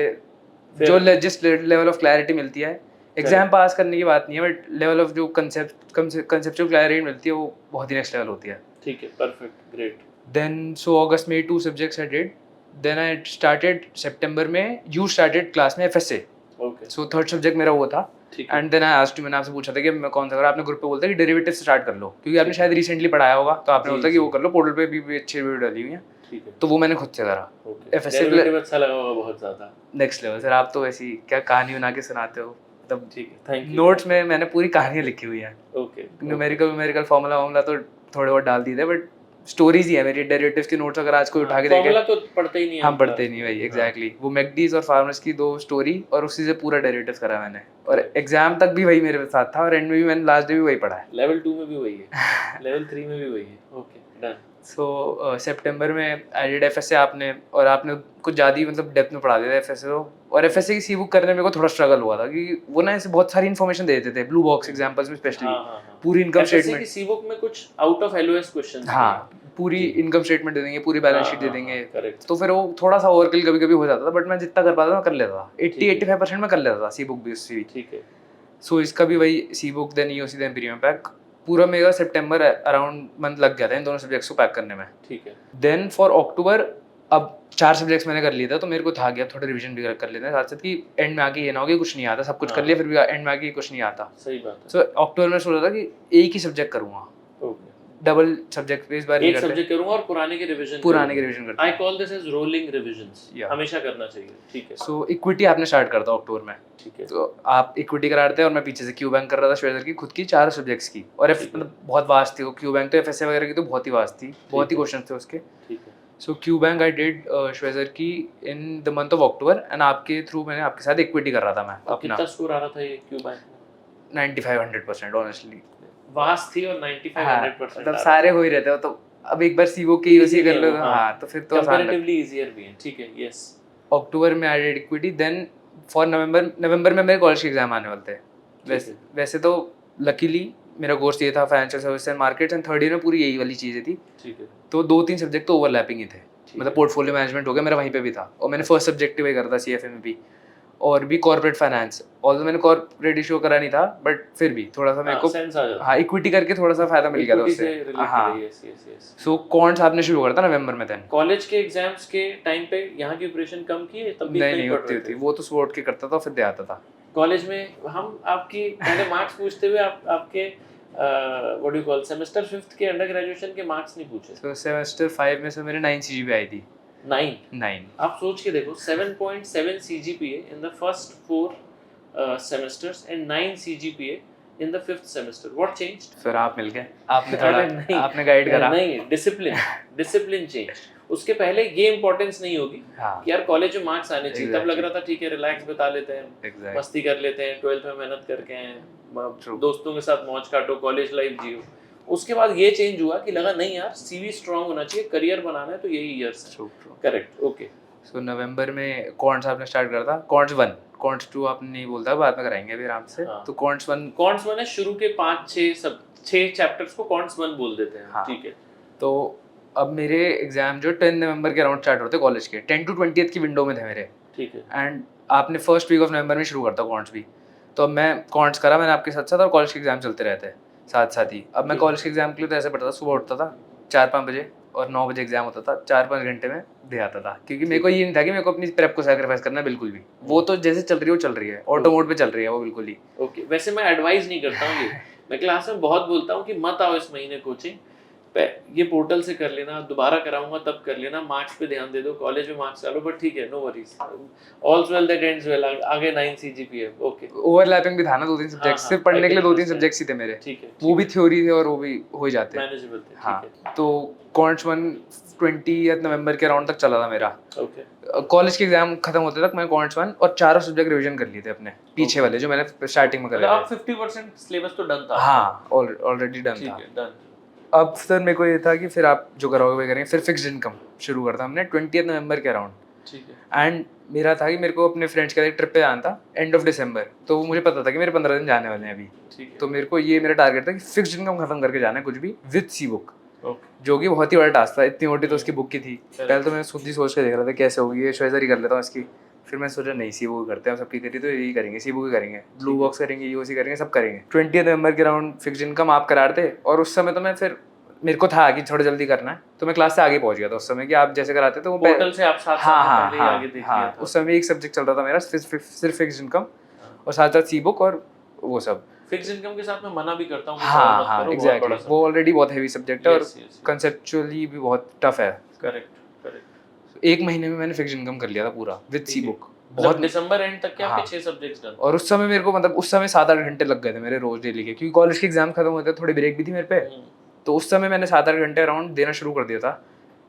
जो जिस लेवल ऑफ क्लैरिटी मिलती है, एग्जाम पास करने की बात नहीं है, बट लेवल ऑफ जो कंसेप्चुअल क्लैरिटी मिलती है वो बहुत ही नेक्स्ट लेवल होती है। ठीक है, परफेक्ट, ग्रेट। देन सो अगस्त में 2 subjects I did. Then I started सितंबर में, यू स्टार्टेड क्लास में F. Okay. So third subject मेरा वो था। And then I asked you, मैंने आपसे पूछा था कि मैं कौन सा करूं। आपने ग्रुप पे बोलता कि डेरिवेटिव स्टार्ट कर लो, क्योंकि आपने शायद रिसेंटली पढ़ाया होगा, तो आपने बोलता कि वो कर लो, पोर्टल पे भी अच्छी वीडियो डाली हुई है। ठीक है। तो वो मैंने खुद से करा। एफएसए डेरिवेटिव अच्छा लगा होगा बहुत ज्यादा। नेक्स्ट लेवल सर, आप तो ऐसी क्या कहानी बना के सुनाते हो। तब ठीक है, थैंक यू। नोट्स में मैंने पूरी कहानियां लिखी हुई है। ओके। न्यूमेरिकल फार्मूला तो थोड़े बहुत डाल दिए थे, बट स्टोरीज ही है मेरी। डेरिवेटिव्स के नोट्स अगर आज कोई उठा के देखे, फार्मूला तो पढ़ते ही नहीं, हम पढ़ते नहीं भाई। एग्जैक्टली वो मैकडीज और फार्मर्स की 2 स्टोरी, और उसी से पूरा डेरिवेटिव्स करा मैंने, और एग्जाम तक भी वही मेरे साथ था, और एंड में भी मैंने लास्ट डे भी वही पढ़ा है। लेवल 2 में भी वही है, लेवल 3 में भी वही है। Okay, done. सो सितंबर में आई डिड एफएसए आपने, और आपने कुछ ज़्यादा ही मतलब डेप्थ में पढ़ा दिया था एफएसए को, और एफएसए की सी बुक करने में मेरे को थोड़ा स्ट्रगल हुआ था क्योंकि वो ना ऐसे बहुत सारी इन्फॉर्मेशन दे देते थे ब्लू बॉक्स एग्जांपल्स में स्पेशली, पूरी इनकम FSA स्टेटमेंट, की सी बुक में कुछ आउट ऑफ LOS क्वेश्चंस हाँ पूरी इनकम स्टेटमेंट दे देंगे, पूरी बैलेंस शीट दे देंगे, करेक्ट। तो फिर वो थोड़ा सा ओवरकिल कभी कभी हो जाता था, बट मैं जितना कर पाता था मैं कर लेता था, 80-85% में कर लेता था सी बुक भी उससे भी। ठीक है। सो इसका भी वही C book then EOC then premium pack, पूरा मेरा सितंबर अराउंड मंथ लग गया था इन दोनों सब्जेक्ट्स को पैक करने में। ठीक है। देन फॉर अक्टूबर अब 4 सब्जेक्ट्स मैंने कर लिए था, तो मेरे को था गया थोड़ा रिवीजन भी कर लेते हैं साथ साथ, कि एंड में आके ये ना हो कि कुछ नहीं आता, सब कुछ कर लिया फिर भी एंड में आके कुछ नहीं आता। सही बात है। सो अक्टूबर में सोचा था कि एक ही सब्जेक्ट करूंगा, ओके, डबल सब्जेक्ट इस बार नहीं एक करते, सब्जेक्ट करूंगा और पुराने के रिवीजन करते आई हैं। Call this as rolling revisions, Yeah. हमेशा करना चाहिए। ठीक है। सो इक्विटी आपने स्टार्ट करता अक्टूबर में, ठीक है। तो आप इक्विटी कराते हैं और मैं पीछे से क्यू बैंक कर रहा था श्वेतर की खुद की 4 सब्जेक्ट्स की, और मतलब बहुत वास्ट थी वो क्यू बैंक, तो एफएसए वगैरह की तो बहुत ही वास्ट थी, बहुत ही क्वेश्चन थे उसके। ठीक है। सो क्यू बैंक आई डिड श्वेतर की in the month of October, and आपके थ्रू मैंने आपके साथ इक्विटी कर रहा था मैं अपना। कितना स्कोर आ रहा था ये क्यू बैंक में? 95-100% ऑनेस्टली वास्ट थी और 95-100% मतलब सारे हो ही रहते हो, तो अब एक बार सीवो के EOC कर लो, हाँ तो फिर तो आसान लगता है। कंपैरेटिवली इजीियर भी है। ठीक है। यस। अक्टूबर में I did equity, then for नवंबर में मेरे कॉलेज के एग्जाम आने वाले थे। वैसे तो लकीली मेरा कोर्स ये था financial service and markets, and third year में पूरी यही वाली चीज़ें थी। ठीक है। तो 2-3 सब्जेक्ट तो ओवरलैपिंग ही थे, मतलब पोर्टफोलियो मैनेजमेंट हो गया मेरा वहीं पे भी था, और मैंने फर्स्ट सब्जेक्ट वही करा था CFA में भी, और भी कॉर्पोरेट फाइनेंस, ऑल्दो मैंने कॉर्पोरेट इशू करा नहीं था, बट फिर भी थोड़ा सा मेरे को सेंस आ जाता। हाँ इक्विटी करके थोड़ा सा फायदा मिल गया था उससे। हाँ यस यस यस। सो कॉन्ट्स आपने शुरू करा था नवंबर में, देन कॉलेज के एग्जाम्स के टाइम पे यहाँ की प्रिपरेशन कम की है, तब भी नहीं होती वो तो स्पोर्ट के करता था, फिर दे आता था। कॉलेज में हम आपकी पहले मार्क्स पूछते हुए आपके what do you call semester 5th के अंडर ग्रेजुएशन के मार्क्स नहीं पूछे। तो सेमेस्टर 5 में से मेरे 9 CGPA आई थी। 9 आप सोच के देखो, 7.7 CGPA in the first 4 semesters and 9 CGPA in the 5th semester. What changed? फिर आप मिल गए, आपने थोड़ा आपने गाइड करा। नहीं, डिसिप्लिन चेंज। उसके पहले ये इंपॉर्टेंस नहीं होगी कि यार कॉलेज में मार्क्स आने चाहिए, तब लग रहा था ठीक है रिलैक्स बिता लेते हैं, मस्ती कर लेते हैं, 12th में मेहनत करके हैं, दोस्तों के साथ मौज काटो, कॉलेज लाइफ जियो। उसके बाद ये चेंज हुआ कि लगा नहीं यार CV स्ट्रांग होना चाहिए, करियर बनाना है तो यही ईयर्स है। करेक्ट। ओके। सो नवंबर में कॉन्ट्स आपने स्टार्ट करा था, कॉन्ट्स 1 कॉन्ट्स 2 आपने नहीं बोलता, बाद में कराएंगे अभी आराम से। तो कॉन्ट्स 1 है शुरू के 5-6 चैप्टर्स को कॉन्ट्स 1 बोल देते हैं। ठीक है। तो अब मेरे एग्जाम जो 10 नवंबर के अराउंड स्टार्ट होते कॉलेज के, 10 to 20th की विंडो में थे मेरे। ठीक है। एंड आपने फर्स्ट वीक ऑफ नवंबर में शुरू करता कॉन्ट्स भी, तो अब मैं कॉन्ट्स करा मैंने आपके साथ साथ, और कॉलेज के एग्जाम चलते रहते हैं साथ साथ ही। अब मैं कॉलेज के एग्जाम के लिए तो ऐसे पढ़ता था, सुबह उठता था 4-5 बजे और 9 बजे एग्जाम होता था, 4-5 घंटे में दे आता था, क्योंकि मेरे को ये नहीं था कि मेरे को अपनी प्रेप को सैक्रिफाइस करना है बिल्कुल भी, वो तो जैसे चल रही है वो चल रही है, ऑटो मोड पे चल रही है वो बिल्कुल ही। ओके। वैसे मैं एडवाइस नहीं करता हूँ ये, मैं क्लास में बहुत बोलता हूँ कि मत आओ इस महीने कोचिंग, ये पोर्टल से कर लेना, दोबारा कराऊंगा तब कर लेना, मार्क्स पे ध्यान दे दो, कॉलेज में मार्क्स डालो, बट ठीक है no worries, all's well that ends well, आगे 9 CGPA। ओके। ओवरलैपिंग भी था ना 2-3 सब्जेक्ट, सिर्फ पढ़ने के लिए 2-3 सब्जेक्ट्स ही थे मेरे। ठीक है। वो भी थ्योरी थे और वो भी हो जाते हैं, मैनेजेबल थे। हाँ। ठीक है। तो कॉन्ट्स 1 20 नवंबर के अराउंड तक चला था मेरा। ओके। कॉलेज के एग्जाम खत्म होते तक मैं कॉन्ट्स 1 और 4 सब्जेक्ट रिवीजन कर लिए थे अपने पीछे वाले, जो मैंने स्टार्टिंग में करे थे। अब 50% सिलेबस तो डन था। हाँ ऑलरेडी डन था। ठीक है, डन। अब सर मेरे को ये था कि फिर आप जो कराओगे वही करेंगे, फिर फिक्स्ड इनकम शुरू करता हमने 20 नवंबर के अराउंड। ठीक है। एंड मेरा था कि मेरे को अपने फ्रेंड्स के साथ एक ट्रिप पे जाना था एंड ऑफ दिसंबर, तो मुझे पता था कि मेरे 15 दिन जाने वाले हैं अभी। ठीक है। तो मेरे को ये मेरा टारगेट था कि फिक्स्ड इनकम खत्म करके जाना है कुछ भी विद सी बुक, ओके। जो कि बहुत ही बड़ा टास्क था, इतनी मोटी तो उसकी बुक की थी। पहले तो मैं खुद ही सोच के देख रहा था कैसे होगी ये, श्वेजर ही कर लेता हूँ इसकी, फिर मैं सोचा नहीं सी बुक करते हैं, सबकी करी तो यही करेंगे, सी बुक ही करेंगे, ब्लू बॉक्स करेंगे, EOC करेंगे, सब करेंगे। 20 नवंबर के अराउंड फिक्स्ड इनकम आप करा रहे थे, और उस समय तो मैं फिर मेरे को था कि थोड़ा जल्दी करना है, तो मैं क्लास से आगे पहुंच गया था उस समय, कि आप जैसे कराते थे वो पोर्टल से आप साथ हाँ पहले ही आगे देख लिया था। उस समय एक सब्जेक्ट चल रहा था मेरा सिर्फ फिक्स्ड इनकम, और साथ साथ सी बुक और वो सब। फिक्स्ड इनकम के साथ मैं मना भी करता हूँ। हाँ एग्जैक्टली, वो ऑलरेडी बहुत हेवी सब्जेक्ट है और कंसेप्चुअली भी बहुत टफ है। करेक्ट। एक महीने में मैंने फिक्स्ड इनकम कर लिया था पूरा विद सी बुक, बहुत दिसंबर एंड तक के आपके 6 सब्जेक्ट्स डन। और उस समय मेरे को मतलब उस समय 7-8 घंटे लग गए थे मेरे रोज डेली के, क्योंकि कॉलेज के एग्जाम खत्म होते थे, थोड़ी ब्रेक भी थी मेरे पे, तो उस समय मैंने 7-8 घंटे अराउंड देना शुरू कर दिया था,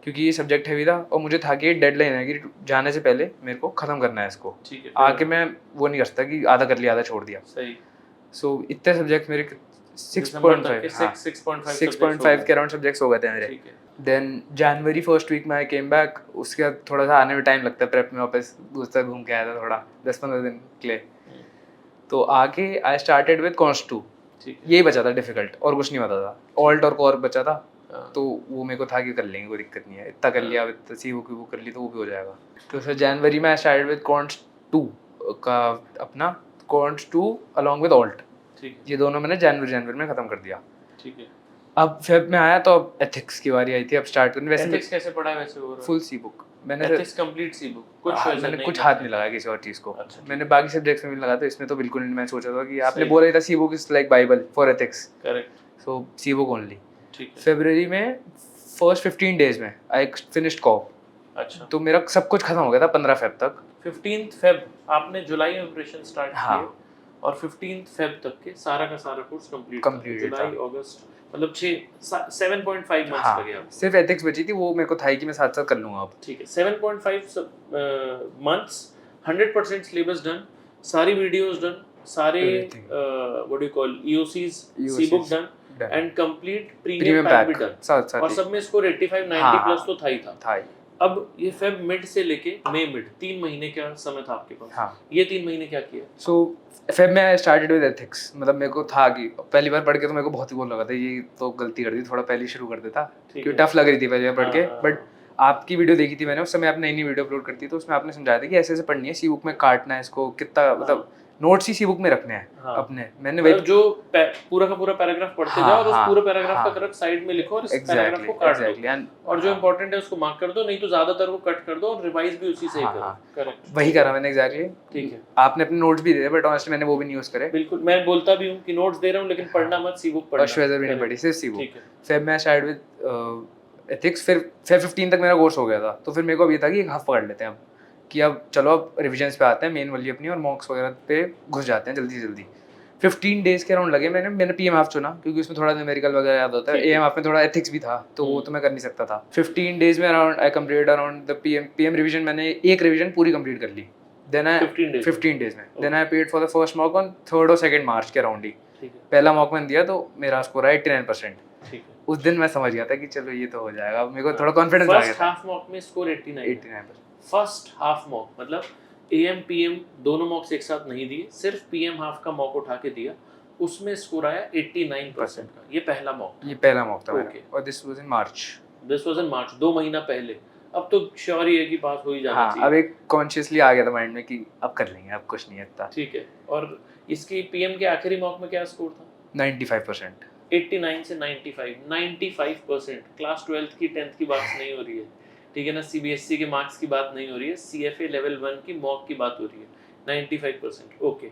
क्योंकि ये सब्जेक्ट हैवी था और मुझे था कि डेडलाइन है कि जाने से पहले मेरे को खत्म करना है इसको। ठीक है। आके मैं वो नहीं कर सकता कि आधा कर लिया आधा छोड़ दिया। सही। सो इतने सब्जेक्ट मेरे 6.5 के अराउंड सब्जेक्ट्स हो गए थे मेरे। देन जनवरी फर्स्ट वीक में आई केम बैक, उसके बाद थोड़ा सा आने में टाइम लगता है प्रेप में, वापस दूसरा घूम के आया था थोड़ा 10-15 दिन के लिए। तो आगे आई स्टार्टेड विद कॉन्स्ट 2, यही बचा था डिफिकल्ट, और कुछ नहीं बचा था। ऑल्ट और कोर बचा था, तो वो मेरे को था कि कर लेंगे, कोई दिक्कत नहीं है, इतना कर लिया, इतना सी वो कर ली तो वो भी हो जाएगा। तो सर जनवरी में आई स्टार्टेड विद कॉन्स्ट 2 का अपना कॉन्स्ट 2 अलॉन्ग विद ऑल्ट, ये दोनों मैंने जनवरी में ख़त्म कर दिया। ठीक है। अब फेब में आया तो अब एथिक्स की बारी आई थी, अब स्टार्ट करने। वैसे एथिक्स कैसे पढ़ा है वैसे? फुल सी बुक मैंने एथिक्स कंप्लीट सी बुक, कुछ मैंने कुछ हाथ नहीं लगाया किसी और चीज़ को। अच्छा, मैंने बाकी सब्जेक्ट्स में भी लगाया, तो इसमें तो बिल्कुल नहीं। मैं सोचा था कि आपने बोला था C book is like Bible for ethics, correct, so C book only. ठीक है। फरवरी में फर्स्ट 15 डेज में आई फिनिश्ड कॉप। अच्छा, तो मेरा सब कुछ खत्म हो गया था 15 फेब तक। 15 फेब आपने जुलाई में प्रिपरेशन स्टार्ट हाँ। किया और 15 फेब तक के सारा का सारा कोर्स कंप्लीट Completed जुलाई था। अगस्त, मतलब 7.5 मंथ्स हाँ, लगे आपको। सिर्फ एथिक्स बची थी, वो मेरे को था ही कि मैं साथ साथ कर लूँगा अब। ठीक है, 7.5 मंथ्स, 100% सिलेबस डन, सारी वीडियोस डन, सारे Everything. What do call EOCs C EOCs book done done. And complete premium premium pack भी पैक डन, साथ साथ और ही। सब में स्कोर 85 90 हाँ, प्लस तो था ही था। था ही। अब ये फेब मिड से लेके मई मिड 3 महीने का समय था आपके पास। हाँ। ये 3 महीने क्या किया? सो फेब में आई स्टार्टेड विद एथिक्स। मतलब मेरे को था कि पहली बार पढ़ के तो मेरे को बहुत ही वो लगा था, ये तो गलती कर दी, थोड़ा पहले ही शुरू कर देता, क्योंकि टफ लग रही थी पहली बार पढ़ के। बट आपकी वीडियो देखी थी मैंने, उस समय आप नई नई वीडियो अपलोड करती, तो उसमें आपने समझाया था कि ऐसे ऐसे पढ़नी है, सी बुक में काटना है इसको, कितना मतलब नोट्स ही सी बुक में रखने हैं अपने। मैंने मतलब जो पूरा का पूरा पैराग्राफ पढ़ते जाओ और उस पूरे पैराग्राफ का करेक्ट साइड में लिखो और इस पैराग्राफ को काट दो, और जो इंपॉर्टेंट है उसको मार्क कर दो, नहीं तो ज्यादातर वो कट कर दो और रिवाइज भी उसी से ही करो। करेक्ट, वही करा मैंने एग्जैक्टली। ठीक है। आपने अपने नोट्स भी दिए, बट ऑनेस्टली मैंने वो भी नहीं यूज करे। बिल्कुल, मैं बोलता भी हूँ कि नोट्स दे रहा हूँ, लेकिन पढ़ना मत, सी बुक पढ़ना। और श्वेता भी नहीं पढ़ी, सिर्फ सी बुक। ठीक है। फिर मैं स्टार्ट विद एथिक्स, फिर 15 तक मेरा कोर्स हो गया था। तो फिर मेरे को अब ये था कि एक हाफ पकड़ लेते हैं अब, कि अब चलो अब रिविजन्स पे आते हैं, मेन वाली अपनी, और मॉक्स वगैरह पे घुस जाते हैं जल्दी से जल्दी। 15 डेज के अराउंड लगे। मैंने पीएम हाफ चुना, क्योंकि उसमें थोड़ा न्यूमेरिकल वगैरह याद होता है। एएम हाफ में थोड़ा एथिक्स भी था, तो वो तो मैं कर नहीं सकता था। 15 डेज में around I completed around the PM revision. मैंने एक रिविजन पूरी कंप्लीट कर ली। देन आई 15 डेज में then I paid for the first mock on 3rd और 2nd मार्च के अराउंड ही। पहला मॉक मैंने दिया तो मेरा स्कोर आया 89%। ठीक है। उस दिन मैं समझ गया था कि चलो ये तो हो जाएगा। अब मेरे को थोड़ा कॉन्फिडेंस आ गया फर्स्ट था। हाफ मॉक में स्कोर 89%। फर्स्ट हाफ मॉक मतलब एएम पीएम दोनों मॉक्स एक साथ नहीं दिए, सिर्फ पीएम हाफ का मॉक उठा के दिया, उसमें स्कोर आया 89% का। ये पहला मॉक था मेरा, और दिस वाज इन मार्च। 2 महीना पहले। अब तो श्योर ही है कि पास हो ही जाना चाहिए। अब एक कॉन्शियसली आ गया था माइंड में कि अब कर लेंगे, अब कुछ नहीं है इतना। ठीक है। और इसकी पीएम के आखिरी मॉक में क्या स्कोर था? 95%। 89 से 95%। क्लास 12th की 10th की बात नहीं हो रही है, ठीक है ना, सीबीएसई के मार्क्स की बात नहीं हो रही है, सीएफए लेवल 1 की मॉक की बात हो रही है। 95%, ओके।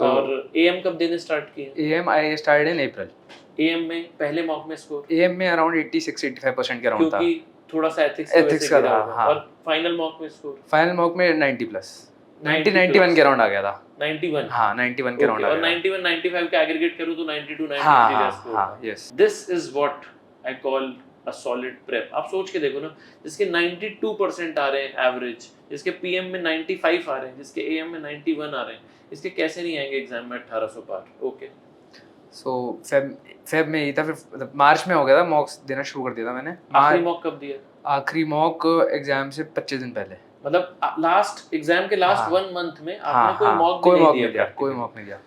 और एएम कब देने स्टार्ट किए? Am I started in April. Am में पहले मॉक में स्कोर? एएम में अराउंड 86-85% के अराउंड था, क्योंकि थोड़ा सा एथिक्स का था। हाँ। और फाइनल मॉक में स्कोर? फाइनल मॉक में 90+, 91 के अराउंड आ गया था। 91? हाँ, 91 के अराउंड आ गया। और 91 95 का एग्रीगेट करूं तो 92 93 हाँ, का स्कोर था। Yes. This is what I call a solid prep. आप सोच के देखो ना, जिसके 92% आ रहे हैं एवरेज, जिसके पीएम में 95 आ रहे हैं, जिसके एएम में 91 आ रहे हैं, इसके कैसे नहीं आएंगे एग्जाम में 1800 पार? ओके। सो फेब में ही था, फिर मार्च में हो गया था, मॉक्स देना शुरू कर दिया था मैंने। आखिरी मॉक कब दिया? आखिरी मॉक एग्जाम से 25 दिन पहले, मतलब लास्ट एग्जाम के लास्ट 1 मंथ में आपने कोई मॉक नहीं दिया? कोई मॉक नहीं दिया।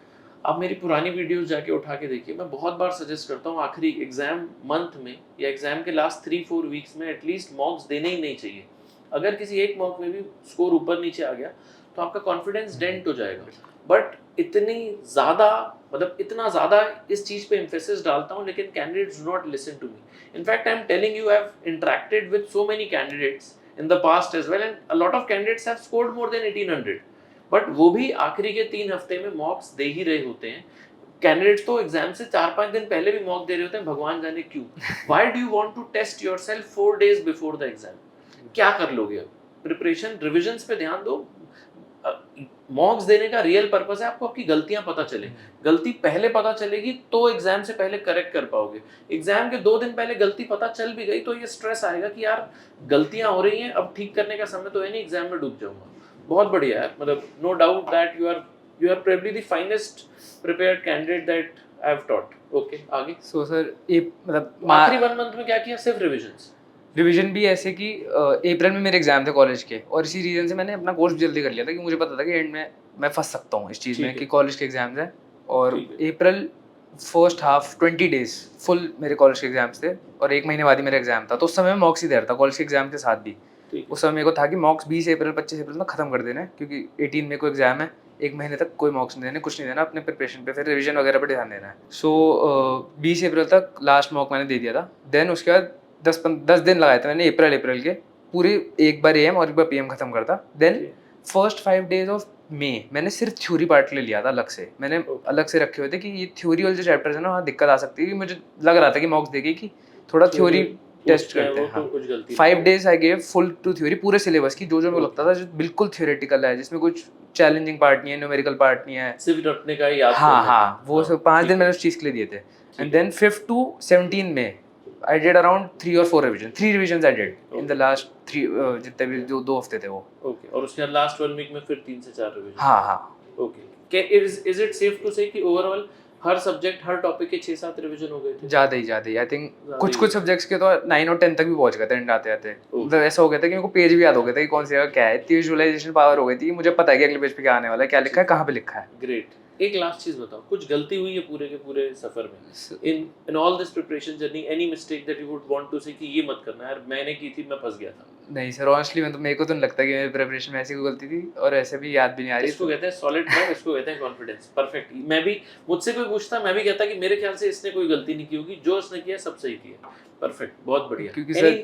आप मेरी पुरानी वीडियोस जाके उठा के देखिए, मैं बहुत बार सजेस्ट करता हूँ आखिरी एग्जाम मंथ में या एग्जाम के लास्ट 3-4 वीक्स में एटलीस्ट मॉक्स देने ही नहीं चाहिए। अगर किसी एक मॉक में भी स्कोर ऊपर नीचे आ गया तो आपका कॉन्फिडेंस डेंट हो जाएगा। बट इतना ज़्यादा इस चीज़ पे एम्फेसिस डालता हूँ, लेकिन candidates do not listen to me. In fact I am telling you, I have interacted with so many candidates in the past as well, and a lot of candidates have scored more than 1800, but वो भी आखिरी के 3 हफ्ते में मॉक्स दे ही रहे होते हैं। Candidates तो एग्जाम से 4-5 दिन पहले भी मॉक दे रहे होते हैं, भगवान जाने क्यों। Why do you want to test yourself 4 days before the exam? क्या कर लोगे? प्रिपरेशन रिविजन्स पे ध्यान दो। मॉक्स देने का रियल पर्पस है आपको आपकी गलतियां पता चले। गलती पहले पता चलेगी तो एग्जाम से पहले करेक्ट कर पाओगे। एग्जाम के 2 दिन पहले गलती पता चल भी गई तो ये स्ट्रेस आएगा कि यार गलतियां हो रही हैं, अब ठीक करने का समय तो है नहीं, एग्जाम में डूब जाऊंगा। बहुत बढ़िया है, मतलब no doubt that you are probably the finest prepared candidate that I have taught. Okay, आगे। सो सर ये मतलब आखिरी 1 मंथ में क्या किया? सिर्फ रिविजन्स? रिवीजन भी ऐसे कि अप्रैल में मेरे एग्जाम थे कॉलेज के, और इसी रीजन से मैंने अपना कोर्स जल्दी कर लिया था कि मुझे पता था कि एंड में मैं फंस सकता हूँ इस चीज़ ठीक में है। कि कॉलेज के एग्जाम्स हैं। और ठीक है। April first half 20 days full मेरे कॉलेज के एग्जाम्स थे, और एक महीने बाद ही मेरा एग्जाम था। तो उस समय मैं मॉक्स ही दे रहा था कॉलेज के एग्जाम के साथ भी। ठीक है। उस समय मेरे को था कि मॉक्स 20 अप्रैल 25 अप्रैल में खत्म कर देना है, क्योंकि 18 में कोई एग्जाम है, एक महीने तक कोई मॉक्स नहीं देने, कुछ नहीं देना, अपने प्रिपरेशन पे फिर रिवीजन वगैरह पे ध्यान देना है। सो 20 अप्रैल तक लास्ट मॉक मैंने दे दिया था। देन उसके बाद 10 दिन लगाए थे मैंने अप्रैल के पूरे, एक बार AM और एक बार PM खत्म करता। Then first 5 days of May मैंने सिर्फ थ्योरी पार्ट ले लिया था अलग से। मैंने अलग से रखे हुए थे कि ये थ्योरी वाले जो चैप्टर्स है ना, वहाँ दिक्कत आ सकती है, कि मुझे लग रहा था कि मॉक्स देगी कि थोड़ा थ्योरी टेस्ट करते हैं। हाँ, 5 days I gave full to theory, पूरे सिलेबस की, जो मेरे को लगता था जो बिल्कुल थ्योरेटिकल है, जिसमें कुछ चैलेंजिंग पार्ट नहीं है, न्यूमेरिकल पार्ट नहीं है, सिर्फ रटने का ही याद हाँ करना है। हाँ, वो सब 5 दिन मैंने उस चीज़ के लिए दिए थे। एंड देन 5 to 17 में I did around 3 or 4 revision, 3 revisions I did in the last 3 जितने भी 2 हफ्ते थे वो। ओके, और उसके बाद लास्ट 1 वीक में फिर 3 से 4 रिवीजन। हाँ हाँ, okay, is it safe to say कि ओवरऑल हर सब्जेक्ट हर टॉपिक के 6-7 रिवीजन हो गए थे? ज़्यादा ही आई थिंक ज़्यादा कुछ ही। सब्जेक्ट्स के तो 9 और 10 तक भी पहुंच गए थे एंड आते आते। मतलब ऐसा हो गया था कि मेरे को पेज भी याद हो गया था कि कौन सी जगह क्या है, इतनी विजुअलाइजेशन पावर हो गई थी कि मुझे पता है कि अगले पेज पे क्या आने वाला है, क्या लिखा है, कहाँ पे लिखा है। ग्रेट। एक लास्ट चीज बताओ, कुछ गलती हुई है पूरे के पूरे सफर में, in all this preparation journey, any mistake that you would want to say कि ये मत करना यार, मैंने की थी, मैं फंस गया था? नहीं सर, ऑनेस्टली मेरे को तो नहीं लगता कि मेरी प्रिपरेशन में ऐसी कोई गलती थी, और ऐसे भी याद भी नहीं आ रही। इसको कहते हैं सॉलिड माइंड, इसको कहते हैं कॉन्फिडेंस। परफेक्ट। मैं भी, मुझसे कोई पूछता मैं भी कहता कि मेरे ख्याल से इसने कोई गलती नहीं की होगी, जो उसने किया सब सही किया। परफेक्ट, बहुत बढ़िया। क्योंकि सर,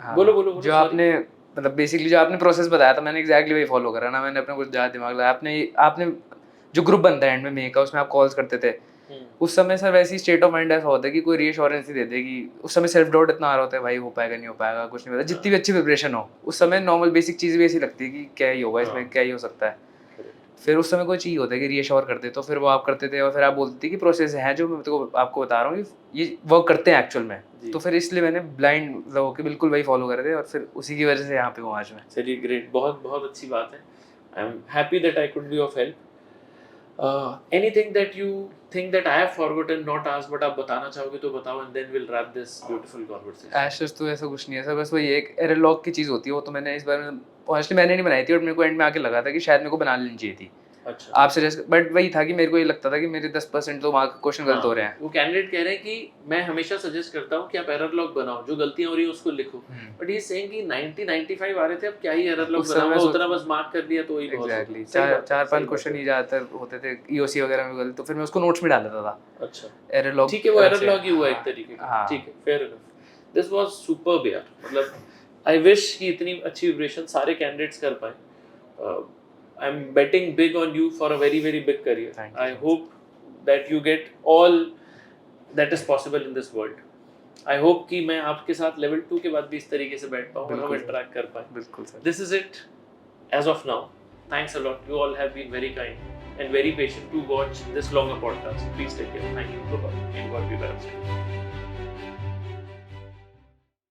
हाँ, बोलो जो आपने मतलब बेसिकली जो आपने प्रोसेस बताया था, मैंने एग्जैक्टली वही फॉलो करा ना। मैंने अपना कुछ ज़्यादा दिमाग लगाया। आपने जो ग्रुप बनता है एंड में मे का, उसमें आप कॉल्स करते थे उस समय सर, वैसी स्टेट ऑफ माइंड ऐसा होता है कि कोई रीअश्योरेंस ही दे दे कि उस समय सेल्फ डाउट इतना आ रहा होता है, भाई हो पाएगा नहीं हो पाएगा, कुछ नहीं पता। जितनी भी अच्छी प्रिपरेशन हो, उस समय नॉर्मल बेसिक चीज़ भी ऐसी लगती है कि क्या ही होगा इसमें, क्या ही हो सकता है। फिर उस समय कोई चीज़ होता है कि रीअश्योर करते, तो फिर वो आप करते थे, और फिर आप बोलते थे कि प्रोसेस है जो मैं आपको बता रहा हूँ कि ये वर्क करते हैं एक्चुअल में। तो फिर इसलिए मैंने ब्लाइंड होकर बिल्कुल वही फॉलो करे थे, और फिर उसी की वजह से यहाँ पे हूँ आज मैं। चलिए, ग्रेट, बहुत बहुत अच्छी बात है। I am happy that I could be of help. Anything that you think that I have forgotten, not asked, but आप बताना चाहोगे तो बताओ, and then we'll wrap this beautiful conversation. Ashes तो ऐसा कुछ नहीं है सर, बस वही एक एरर लॉग की चीज़ होती है, वो तो मैंने इस बार में ऑनेस्टली मैंने नहीं बनाई थी, और मेरे को एंड में आके लगा था कि शायद मेरे को बना लेनी चाहिए थी। अच्छा, आप सजेस्ट, बट वही था कि मेरे को ये लगता था कि मेरे 10% तो मार्क क्वेश्चन गलत हो रहे हैं। वो कैंडिडेट कह रहे हैं कि मैं हमेशा सजेस्ट करता हूँ कि आप एरर लॉग बनाओ, जो गलतियां हो रही है उसको लिखो, बट ये सेइंग कि 90-95 आ रहे थे, अब क्या ही एरर लॉग बनाऊंगा, उतना बस मार्क कर दिया तो ही बहुत। एग्जैक्टली, 4-5 क्वेश्चन ही ज़्यादातर होते थे EOC वगैरह में गलत, तो फिर मैं उसको नोट्स में डाल देता था। अच्छा, एरर लॉग, ठीक है, वो एरर लॉग ही हुआ एक तरीके का। ठीक है, fair enough. This was superb यार, मतलब आई विश कि इतनी अच्छी प्रिपरेशन सारे कैंडिडेट्स कर पाए। I'm betting big on you for a very very big career. I hope that you get all that is possible in this world. I hope कि मैं आपके साथ level 2 के बाद भी इस तरीके से बैठ पाऊँ और हम interact कर पाएँ। बिल्कुल sir. This is it as of now. Thanks a lot. You all have been very kind and very patient to watch this longer podcast. Please take care. Thank you. Bye bye. And God be with us.